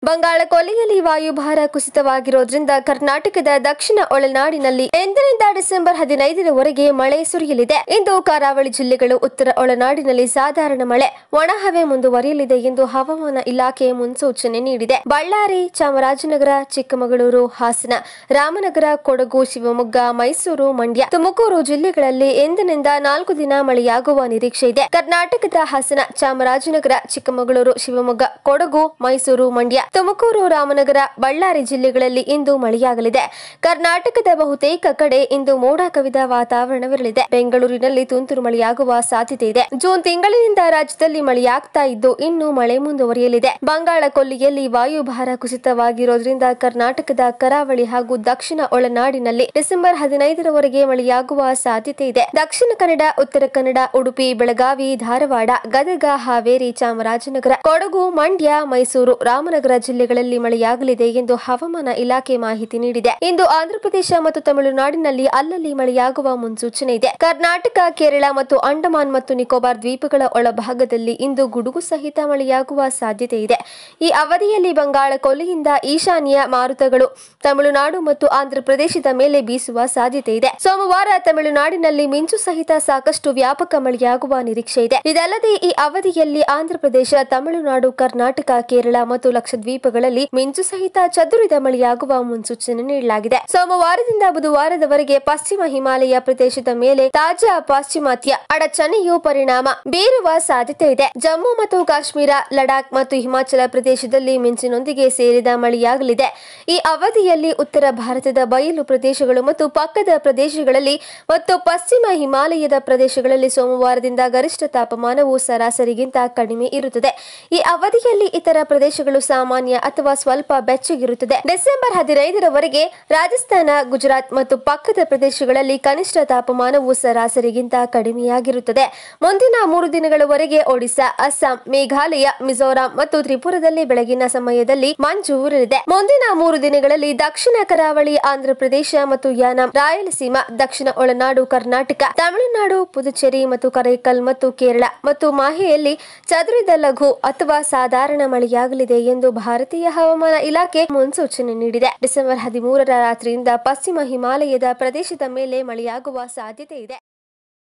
ಬಂಗಾಳ ಕೊಲ್ಲಿಯಲ್ಲಿ ವಾಯುಭಾರ ಕುಸಿತವಾಗಿರೋದ್ರಿಂದ ಕರ್ನಾಟಕದ ದಕ್ಷಿಣ ಒಳನಾಡಿನಲ್ಲಿ ಎಂದಿನಿಂದ ಡಿಸೆಂಬರ್ 15ರವರೆಗೆ ಮಳೆ ಸುರಿಯಲಿದೆ. ಇಂದು ಕರಾವಳಿ ಜಿಲ್ಲೆಗಳು, ಉತ್ತರ ಒಳನಾಡಿನಲ್ಲಿ ಸಾಧಾರಣ ಮಳೆ, ಒಣಹವೆ ಮುಂದುವರಿಯಲಿದೆ ಎಂದು ಹವಾಮಾನ ಇಲಾಖೆ ಮುನ್ಸೂಚನೆ ನೀಡಿದೆ. ಬಳ್ಳಾರಿ, ಚಾಮರಾಜನಗರ, ಚಿಕ್ಕಮಗಳೂರು, ಹಾಸನ, ರಾಮನಗರ, ಕೊಡಗು, ಶಿವಮೊಗ್ಗ, ಮೈಸೂರು, ಮಂಡ್ಯ, ತುಮಕೂರು ಜಿಲ್ಲೆಗಳಲ್ಲಿ ಎಂದಿನಿಂದ 4 ದಿನ ಮಳೆಯಾಗುವ ನಿರೀಕ್ಷೆ ಇದೆ. ಕರ್ನಾಟಕದ ಹಾಸನ, ಚಾಮರಾಜನಗರ, ಚಿಕ್ಕಮಗಳೂರು, ಶಿವಮೊಗ್ಗ, ಕೊಡಗು, ಮೈಸೂರು, ಮಂಡ್ಯ, ತುಮಕೂರು, ರಾಮನಗರ, ಬಳ್ಳಾರಿ ಜಿಲ್ಲೆಗಳಲ್ಲಿ ಇಂದು ಮಳೆಯಾಗಲಿದೆ. ಕರ್ನಾಟಕದ ಬಹುತೇಕ ಕಡೆ ಇಂದು ಮೋಡ ಕವಿದ ವಾತಾವರಣವಿರಲಿದೆ. ಬೆಂಗಳೂರಿನಲ್ಲಿ ತುಂತುರು ಮಳೆಯಾಗುವ ಸಾಧ್ಯತೆ ಇದೆ. ಜೂನ್ ತಿಂಗಳಿನಿಂದ ರಾಜ್ಯದಲ್ಲಿ ಮಳೆಯಾಗ್ತಾ ಇದ್ದು ಇನ್ನು ಮಳೆ ಮುಂದುವರಿಯಲಿದೆ. ಬಂಗಾಳ ಕೊಲ್ಲಿಯಲ್ಲಿ ವಾಯುಭಾರ ಕುಸಿತವಾಗಿರೋದ್ರಿಂದ ಕರ್ನಾಟಕದ ಕರಾವಳಿ ಹಾಗೂ ದಕ್ಷಿಣ ಒಳನಾಡಿನಲ್ಲಿ ಡಿಸೆಂಬರ್ 15ರವರೆಗೆ ಮಳೆಯಾಗುವ ಸಾಧ್ಯತೆ ಇದೆ. ದಕ್ಷಿಣ ಕನ್ನಡ, ಉತ್ತರ ಕನ್ನಡ, ಉಡುಪಿ, ಬೆಳಗಾವಿ, ಧಾರವಾಡ, ಗದಗ, ಹಾವೇರಿ, ಚಾಮರಾಜನಗರ, ಕೊಡಗು, ಮಂಡ್ಯ, ಮೈಸೂರು, ರಾಮನಗರ ಜಿಲ್ಲೆಗಳಲ್ಲಿ ಮಳೆಯಾಗಲಿದೆ ಎಂದು ಹವಾಮಾನ ಇಲಾಖೆ ಮಾಹಿತಿ ನೀಡಿದೆ. ಇಂದು ಆಂಧ್ರಪ್ರದೇಶ ಮತ್ತು ತಮಿಳುನಾಡಿನಲ್ಲಿ ಅಲ್ಲಲ್ಲಿ ಮಳೆಯಾಗುವ ಮುನ್ಸೂಚನೆ ಇದೆ. ಕರ್ನಾಟಕ, ಕೇರಳ ಮತ್ತು ಅಂಡಮಾನ್ ಮತ್ತು ನಿಕೋಬಾರ್ ದ್ವೀಪಗಳ ಒಳಭಾಗದಲ್ಲಿ ಇಂದು ಗುಡುಗು ಸಹಿತ ಮಳೆಯಾಗುವ ಸಾಧ್ಯತೆ ಇದೆ. ಈ ಅವಧಿಯಲ್ಲಿ ಬಂಗಾಳ ಕೊಲ್ಲಿಯಿಂದ ಈಶಾನ್ಯ ಮಾರುತಗಳು ತಮಿಳುನಾಡು ಮತ್ತು ಆಂಧ್ರಪ್ರದೇಶದ ಮೇಲೆ ಬೀಸುವ ಸಾಧ್ಯತೆ ಇದೆ. ಸೋಮವಾರ ತಮಿಳುನಾಡಿನಲ್ಲಿ ಮಿಂಚು ಸಹಿತ ಸಾಕಷ್ಟು ವ್ಯಾಪಕ ಮಳೆಯಾಗುವ ನಿರೀಕ್ಷೆ ಇದೆ. ಇದಲ್ಲದೆ ಈ ಅವಧಿಯಲ್ಲಿ ಆಂಧ್ರಪ್ರದೇಶ, ತಮಿಳುನಾಡು, ಕರ್ನಾಟಕ, ಕೇರಳ ಮತ್ತು ಲಕ್ಷದ್ವೀಪಗಳಲ್ಲಿ ಮಿಂಚು ಸಹಿತ ಚದುರಿದ ಮಳೆಯಾಗುವ ಮುನ್ಸೂಚನೆ ನೀಡಲಾಗಿದೆ. ಸೋಮವಾರದಿಂದ ಬುಧವಾರದವರೆಗೆ ಪಶ್ಚಿಮ ಹಿಮಾಲಯ ಪ್ರದೇಶದ ಮೇಲೆ ತಾಜಾ ಪಾಶ್ಚಿಮಾತ್ಯ ಅಡಚಣೆಯು ಪರಿಣಾಮ ಬೀರುವ ಸಾಧ್ಯತೆ ಇದೆ. ಜಮ್ಮು ಮತ್ತು ಕಾಶ್ಮೀರ, ಲಡಾಖ್ ಮತ್ತು ಹಿಮಾಚಲ ಪ್ರದೇಶದಲ್ಲಿ ಮಿಂಚಿನೊಂದಿಗೆ ಸೇರಿದ ಮಳೆಯಾಗಲಿದೆ. ಈ ಅವಧಿಯಲ್ಲಿ ಉತ್ತರ ಭಾರತದ ಬಯಲು ಪ್ರದೇಶಗಳು ಮತ್ತು ಪಕ್ಕದ ಪ್ರದೇಶಗಳಲ್ಲಿ ಮತ್ತು ಪಶ್ಚಿಮ ಹಿಮಾಲಯದ ಪ್ರದೇಶಗಳಲ್ಲಿ ಸೋಮವಾರದಿಂದ ಗರಿಷ್ಠ ತಾಪಮಾನವು ಸರಾಸರಿಗಿಂತ ಕಡಿಮೆ ಇರುತ್ತದೆ. ಈ ಅವಧಿಯಲ್ಲಿ ಇತರ ಪ್ರದೇಶಗಳು ಸಾಮಾನ್ಯ ಅಥವಾ ಸ್ವಲ್ಪ ಬೆಚ್ಚಗಿರುತ್ತದೆ. ಡಿಸೆಂಬರ್ 15ರವರೆಗೆ ರಾಜಸ್ಥಾನ, ಗುಜರಾತ್ ಮತ್ತು ಪಕ್ಕದ ಪ್ರದೇಶಗಳಲ್ಲಿ ಕನಿಷ್ಠ ತಾಪಮಾನವು ಸರಾಸರಿಗಿಂತ ಕಡಿಮೆಯಾಗಿರುತ್ತದೆ. ಮುಂದಿನ 3 ದಿನಗಳವರೆಗೆ ಒಡಿಶಾ, ಅಸ್ಸಾಂ, ಮೇಘಾಲಯ, ಮಿಜೋರಾಂ ಮತ್ತು ತ್ರಿಪುರದಲ್ಲಿ ಬೆಳಗಿನ ಸಮಯದಲ್ಲಿ ಮಂಜು ಇರಲಿದೆ. ಮುಂದಿನ 3 ದಿನಗಳಲ್ಲಿ ದಕ್ಷಿಣ ಕರಾವಳಿ, ಆಂಧ್ರಪ್ರದೇಶ ಮತ್ತು ಯಾನಾಂ, ರಾಯಲಸೀಮಾ, ದಕ್ಷಿಣ ಒಳನಾಡು, ಕರ್ನಾಟಕ, ತಮಿಳುನಾಡು, ಪುದುಚೇರಿ ಮತ್ತು ಕರೈಕಲ್ ಮತ್ತು ಕೇರಳ ಮತ್ತು ಮಾಹೆಯಲ್ಲಿ ಚದುರಿದ ಲಘು ಅಥವಾ ಸಾಧಾರಣ ಮಳೆಯಾಗಲಿದೆ ಎಂದು ಭಾರತೀಯ ಹವಾಮಾನ ಇಲಾಖೆ ಮುನ್ಸೂಚನೆ ನೀಡಿದೆ. ಡಿಸೆಂಬರ್ 13ರ ರಾತ್ರಿಯಿಂದ ಪಶ್ಚಿಮ ಹಿಮಾಲಯದ ಪ್ರದೇಶದ ಮೇಲೆ ಮಳೆಯಾಗುವ ಸಾಧ್ಯತೆ ಇದೆ.